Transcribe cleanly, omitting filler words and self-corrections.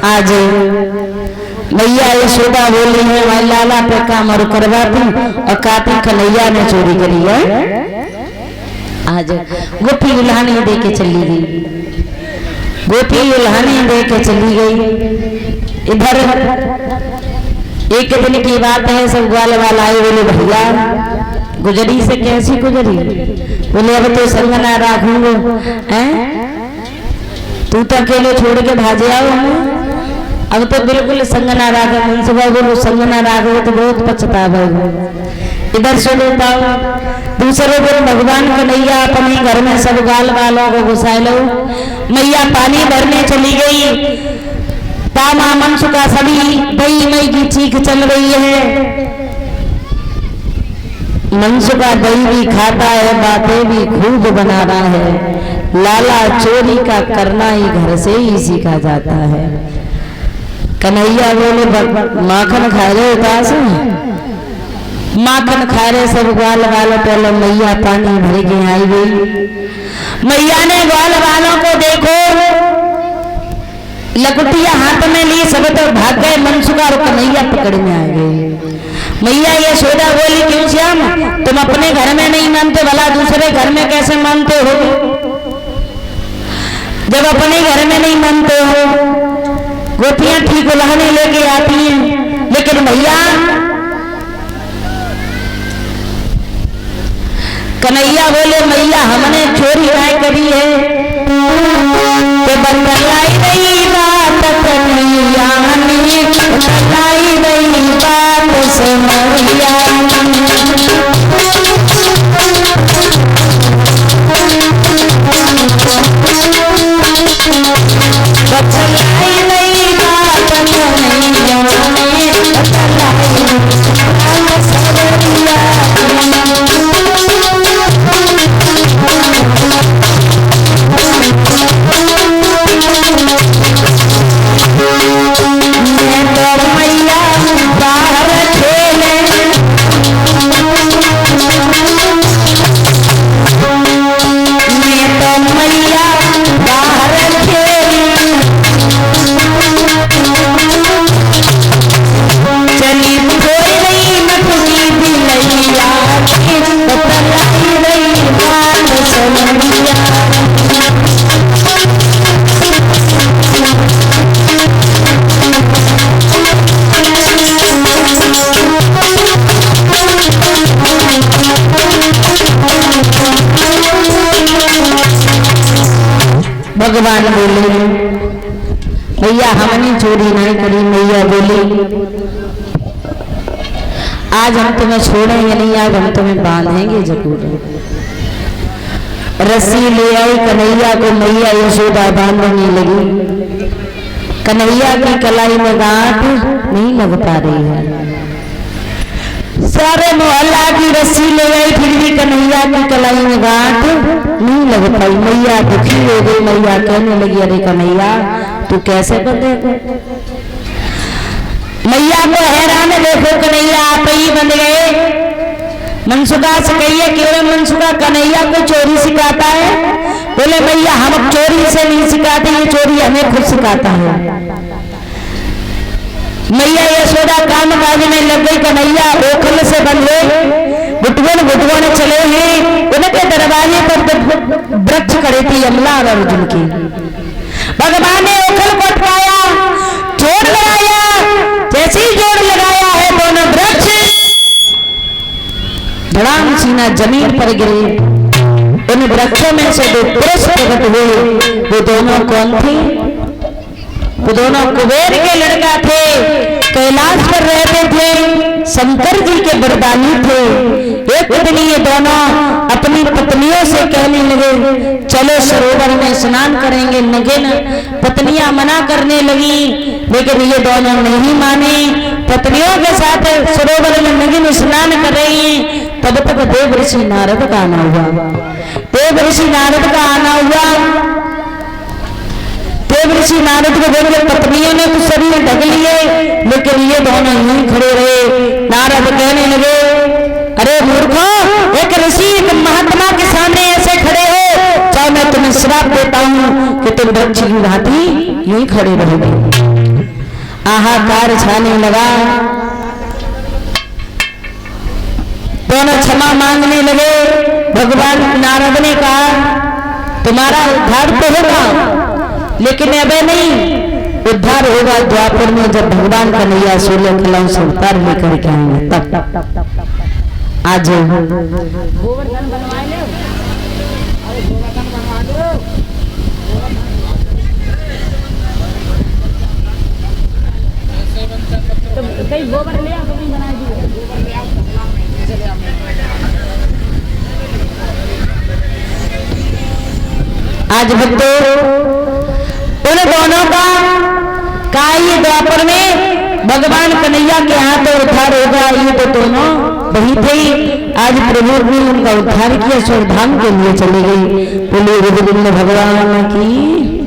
आज मैया यशोदा बोली है मैं लाला पे काम और करवाती और काती कन्हैया ने चोरी करी है। आज गोपी उल्हानी दे के चली गई, गोपी उल्हानी दे के चली गई। इधर एक दिन की बात है, सब ग्वाल वाला आए, बोले भैया गुजरी से कैसी गुजरी? बोले अब तो संगना राखूंगो हैं, तू तो अकेले छोड़ के भाजे आओ, अब तो बिल्कुल संगना राख। मनसुबा बोलो संगना राखो तो बहुत पछतावा। इधर सुनो पाओ दूसरे दिन भगवान कन्हैया अपने घर में सब गाल वालों को घुसा लो। मैया पानी भरने चली गई, तामा मनसुका सभी दही मई की चीख चल रही है। मनसुका दही भी खाता है, बातें भी खूब बना रहा है। लाला चोरी का करना ही घर से ही सीखा जाता है। कन्हैया बोले माखन खा रहे उदास, माखन खा रहे सब ग्वाल वालों। पहले मैया पानी भर के आई गई। मैया ने ग्वाल वालों को देखो लकुटिया हाथ में ली, सब तो भाग गए। मनसुका और कन्हैया पकड़ में आ गए। मैया यशोदा बोली क्यों श्याम तुम अपने घर में नहीं मानते, भला दूसरे घर में कैसे मानते हो? जब अपने घर में नहीं मानते हो, गोपियां ठीक उल्हाने लेके आती हैं, लेकिन भैया कन्हैया बोले मैया हमने चोरी काय करी है? तो बतलाई रही बात कन्हैया ने, बतलाई रही बात सुनैया। भगवान बोले भैया हमने चोरी नहीं करी। मैया बोली आज हम तुम्हें छोड़ेंगे नहीं, आज हम तुम्हें बांधेंगे जरूर। रस्सी ले आई कन्हैया को मैया यशोदा बांधने लगी। कन्हैया की कलाई में गांठ नहीं लग पा रही है। सारे मोहल्ला की रस्सी ले गई, फिर भी कन्हैया की कलाई में गांठ नहीं लग पाई। मैया दुखी हो गई। मैया कहने लगी, अरे कन्हैया तू कैसे बंधेगा? मैया को हैरान, देखो कन्हैया आप ही बंध गए। मनसुखा से कहिए, केवल मनसुखा कन्हैया को चोरी सिखाता है। बोले मैया हम चोरी से नहीं सिखाते, ये चोरी हमें खुद सिखाता है। मैया यशोदा काम काज में लग गई। कन्हैया ओखल से बंधे, गुटगुन चले हैं। उनके दरवाजे पर वृक्ष खड़े थी यमला और अर्जुन की। भगवान ने ओखल को उठाया, जोड़ लगाया। जैसे ही जोड़ लगाया है दोनों वृक्ष धड़ाम सीना जमीन पर गिरे। उन वृक्षों में से दो पुरुष प्रकट हुए। वो दोनों कौन थे? वो दोनों कुबेर के लड़का थे, कैलाश पर रहते थे, शंकर जी के वरदानी थे। एक दिन ये दोनों अपनी पत्नियों से कहने लगे, चलो सरोवर में स्नान करेंगे। नगेन पत्नियां मना करने लगी, लेकिन ये दोनों नहीं माने। पत्नियों के साथ सरोवर में नगेन स्नान कर रही। तब तक देव ऋषि नारद का आना हुआ। देव ऋषि नारद का आना हुआ। देव ऋषि नारद को देख पत्नियों ने तो शरीर ढक लिए, लेकिन ये दोनों यूं खड़े रहे। नारद कहने लगे, अरे मूर्खो, एक ऋषि एक महात्मा के सामने ऐसे खड़े हो, चाहे मैं तुम्हें श्राप देता हूं कि तुम वृक्ष की भांति यूं खड़े रहोगे। हाहाकार छाने लगा। दोनों क्षमा मांगने लगे। भगवान नारद ने कहा, तुम्हारा उद्धार तो होगा, लेकिन अब नहीं, उद्धार होगा द्वापर में, जब भगवान कन्हैया 16 कलाओं से उतार लेकर के आएंगे तब। आज गोवर्धन बनवा लो, गोवर्धन बनवा लो। तो कई गोबर ले आओ, कभी बना दिए। आज भक्तों उन दोनों का ये द्वापर में भगवान कन्हैया के हाथ उद्धार होगा। ये तो दोनों वही थे। आज प्रभु ने उनका उद्धार किया, स्वर्गधाम के लिए चली गई। बोले गोविंद भगवान की।